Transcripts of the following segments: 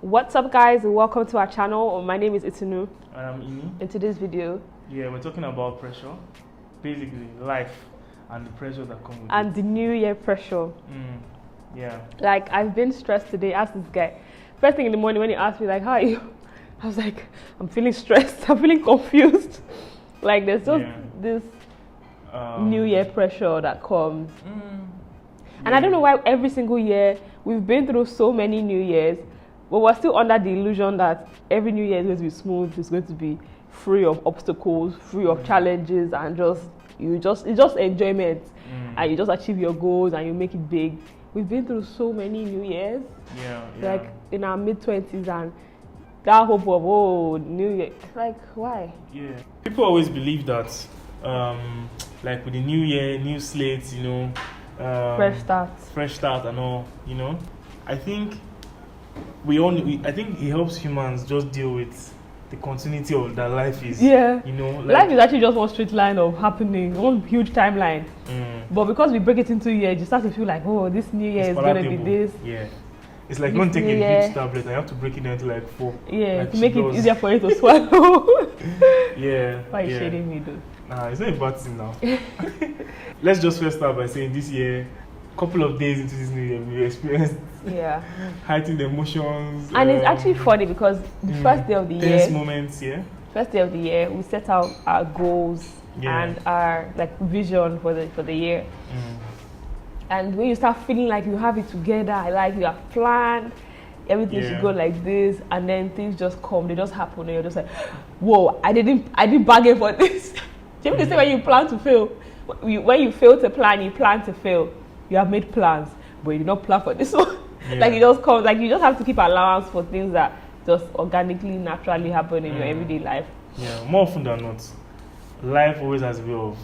What's up, guys? Welcome to our channel. My name is Itunu. And I'm Ini. In today's video, We're talking about pressure, basically life and the pressure that comes with and it. the New Year pressure. Yeah. Like, I've been stressed today. Ask this guy. First thing in the morning when he asked me, like, how are you? I was like, I'm feeling stressed. I'm feeling confused. Like, there's just this New Year pressure that comes. And I don't know why every single year we've been through so many New Years, but we're still under the illusion that every New Year is going to be smooth, it's going to be free of obstacles, free of challenges, and it's just enjoyment, and you just achieve your goals and you make it big. We've been through so many New Years, like in our mid-20s, and that hope of New Year, like, why? Yeah. People always believe that, like with the New Year, new slates, Fresh start and all, I think I think it helps humans just deal with the continuity of that life is. Yeah. Like, life is actually just one straight line of happening, one huge timeline. But because we break it into years, you start to feel like, oh, this New Year is going to be this. Yeah. It's like when taking a huge tablet and you have to break it down into like 4. Yeah, like to make it easier for you to swallow. Yeah. Why are you shading me, though? Nah, it's not a bad thing now. Let's just first start by saying this year, couple of days into this New Year, we experienced heightened emotions. And it's actually funny because the first day of the year, tense moments, first day of the year, we set out our goals and our vision for the year. And when you start feeling like you have it together, like you have planned, everything should go like this, and then things just come, they just happen, and you're just like, whoa, I didn't bargain for this. Do you say when you plan to fail? When you fail to plan, you plan to fail. You have made plans, but you did not plan for this one. Like it just comes, like you just have to keep allowance for things that just organically, naturally happen in your everyday life. Yeah, more often than not, life always has a way of,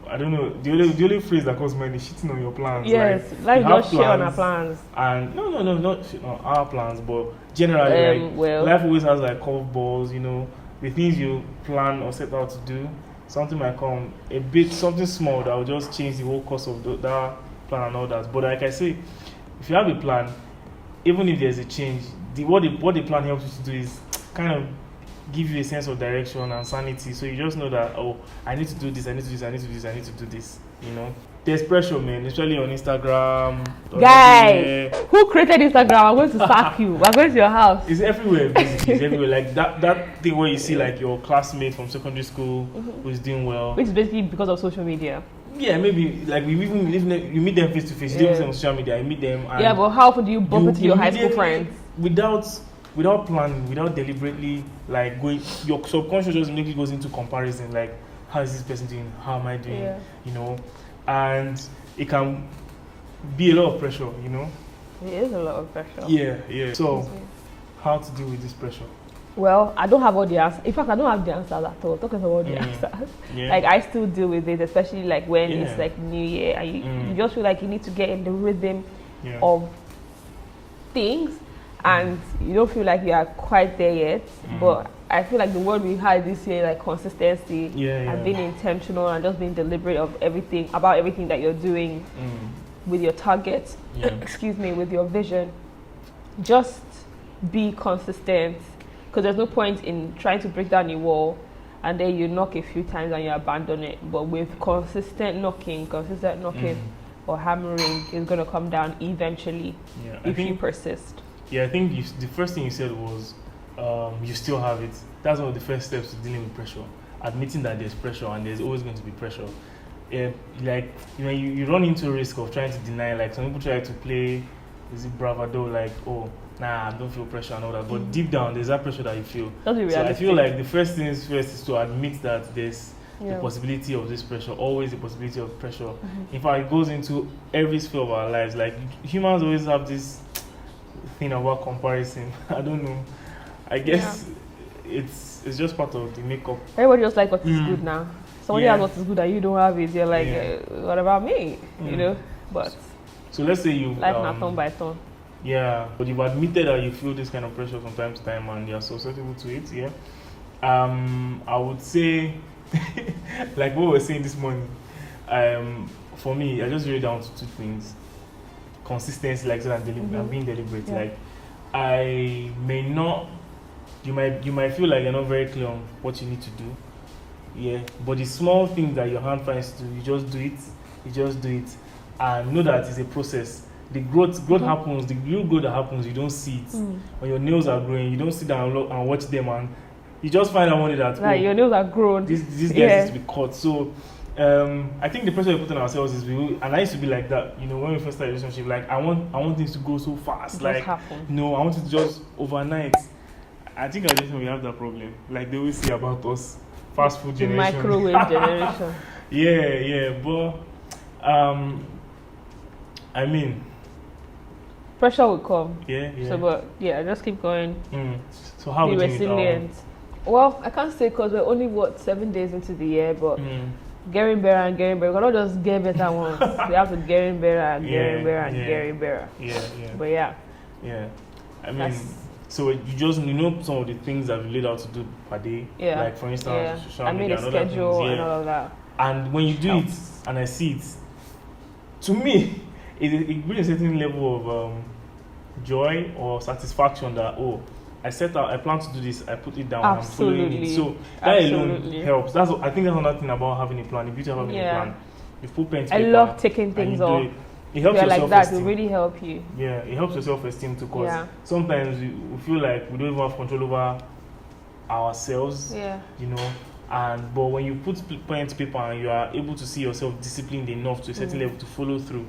I don't know, the only phrase that comes to mind is shitting on your plans. Yes, life does shit on our plans. And no, not shit on our plans, but generally, life always has like curveballs, the things you plan or set out to do. Something might come, something small that will just change the whole course of that plan and all that. But like I say, if you have a plan, even if there's a change, what the plan helps you to do is kind of give you a sense of direction and sanity. So you just know that, oh, I need to do this, I need to do this, I need to do this, I need to do this. There's pressure, man, especially on Instagram. Guy, who created Instagram? I'm going to sack you. We're going to your house. It's everywhere, basically. It's everywhere. Like that thing where you see like your classmate from secondary school who's doing well. Which is basically because of social media. Yeah, maybe like you meet them face to face. You don't see on social media. You meet them. And but how often do you bump into your high school friends? Without planning, without deliberately like going, your subconscious just immediately goes into comparison. Like, how is this person doing? How am I doing? And it can be a lot of pressure. It is a lot of pressure. Yeah. So, how to deal with this pressure? Well, I don't have all the answers. In fact, I don't have the answers at all. Talking about the answers. Like, I still deal with it, especially like when it's like New Year. And you just feel like you need to get in the rhythm of things. And you don't feel like you are quite there yet. But I feel like the word we had this year, like consistency and being intentional and just being deliberate about everything that you're doing with your targets, with your vision. Just be consistent, because there's no point in trying to break down a wall and then you knock a few times and you abandon it. But with consistent knocking or hammering, it's going to come down eventually if you persist. Yeah, I think the first thing you said was you still have it. That's one of the first steps to dealing with pressure. Admitting that there's pressure and there's always going to be pressure. You run into a risk of trying to deny. Like some people try to play bravado, like, oh, nah, I don't feel pressure and all that. But deep down, there's that pressure that you feel. So I feel like the first things first is to admit that there's the possibility of this pressure, always the possibility of pressure. In fact, it goes into every sphere of our lives. Like humans always have this thing about comparison. I don't know. I guess it's just part of the makeup. Everybody just like what is good now. Somebody has what is good that you don't have it. You're like, what about me? But so let's say you life not turn by turn. Yeah, but you've admitted that you feel this kind of pressure from time to time and you're susceptible to it. Yeah. I would say, like what we were saying this morning. For me, I just wrote down to two things: consistency, like that, and being deliberate. Yeah. Like I may not. You might feel like you're not very clear on what you need to do. Yeah, but the small things that your hand finds to do, you just do it. You just do it, and know that it's a process. The growth happens. The real growth that happens, you don't see it. When your nails are growing, you don't sit down and watch them, and you just find out one day that your nails are grown. This guy needs to be cut. So I think the pressure we put on ourselves is and I used to be like that. You know, when we first started a relationship, like I want things to go so fast. Like no, I want it to just overnight. I think I just we have that problem. Like they always say about us, fast food generation, the microwave generation. Yeah, but I mean, pressure will come. Yeah. So, but yeah, just keep going. So how be we resilient? Well, I can't say because we're only 7 days into the year, but getting better and getting better. We cannot just get better once. We have to getting better and getting better and getting better. Yeah. But yeah. I mean, so you know some of the things that we laid out to do per day. Yeah. Like for instance, I made a schedule and all of that. And when you do it and I see it, to me, it brings a certain level of joy or satisfaction that I plan to do this, I put it down, Absolutely. I'm following it. So that alone helps. I think that's another thing about having a plan. The beauty of having a plan. You put pen to paper. I love taking things off. It helps your like self-esteem. that will really help you. Yeah, it helps your self-esteem too, because sometimes we feel like we don't even have control over ourselves. Yeah. You know, but when you put pen to paper and you are able to see yourself disciplined enough to a certain level to follow through,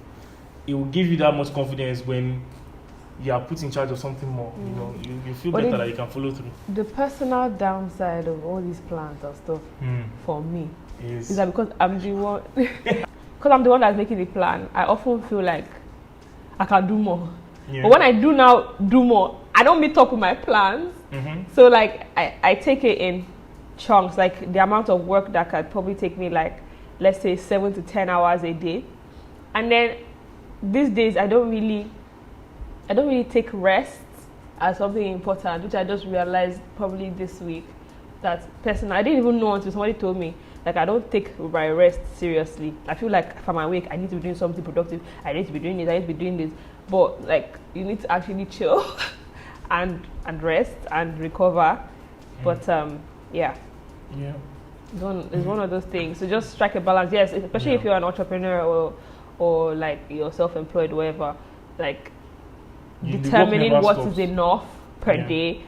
it will give you that much confidence when you are put in charge of something more. You know, you feel better that you can follow through. The personal downside of all these plans and stuff for me is that because I'm the one, because I'm the one that's making the plan, I often feel like I can do more. But when I do more, I don't meet up with my plans. So like I take it in chunks, like the amount of work that could probably take me like, let's say 7 to 10 hours a day. And then these days I don't really take rest as something important, which I just realized probably this week. That personally, I didn't even know until somebody told me. Like, I don't take my rest seriously. I feel like if I'm awake, I need to be doing something productive. I need to be doing this. I need to be doing this. But like, you need to actually chill and rest and recover. But it's one of those things. So just strike a balance. Yes, especially if you're an entrepreneur or like you're self-employed, whatever. Like, determining what is enough per day.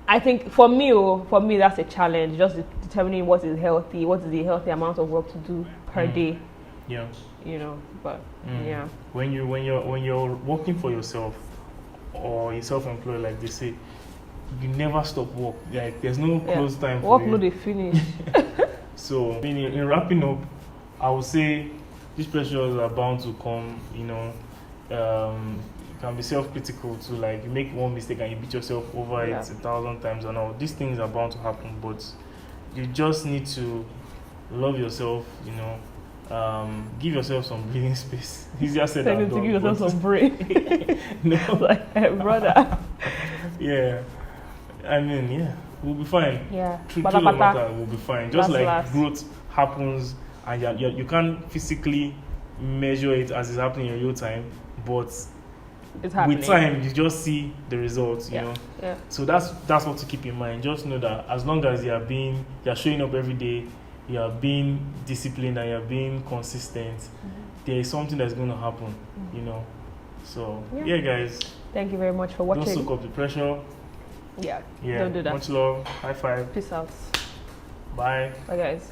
I think for me that's a challenge. Just determining what is healthy, what is the healthy amount of work to do per day. Yeah. You know, but When you're working for yourself or you're self-employed, like they say, you never stop work. Like there's no close time for work. No, they finish. So in wrapping up, I would say these pressures are bound to come. You know. You can be self-critical too, like you make one mistake and you beat yourself over it 1,000 times and all. These things are bound to happen, but you just need to love yourself, you know, give yourself some breathing space. Easier said than done. To give yourself some break. No. Like, brother. Yeah. I mean, we'll be fine. Yeah. Truth of the matter, we'll be fine. Just growth happens and you can't physically measure it as it's happening in real time, but with time you just see the results, you know. So that's what to keep in mind. Just know that as long as you're showing up every day, you're being disciplined and you're being consistent, there is something that's going to happen, you know. So guys, thank you very much for watching. Don't soak up the pressure. Don't do that. Much love. High five. Peace out. Bye Guys.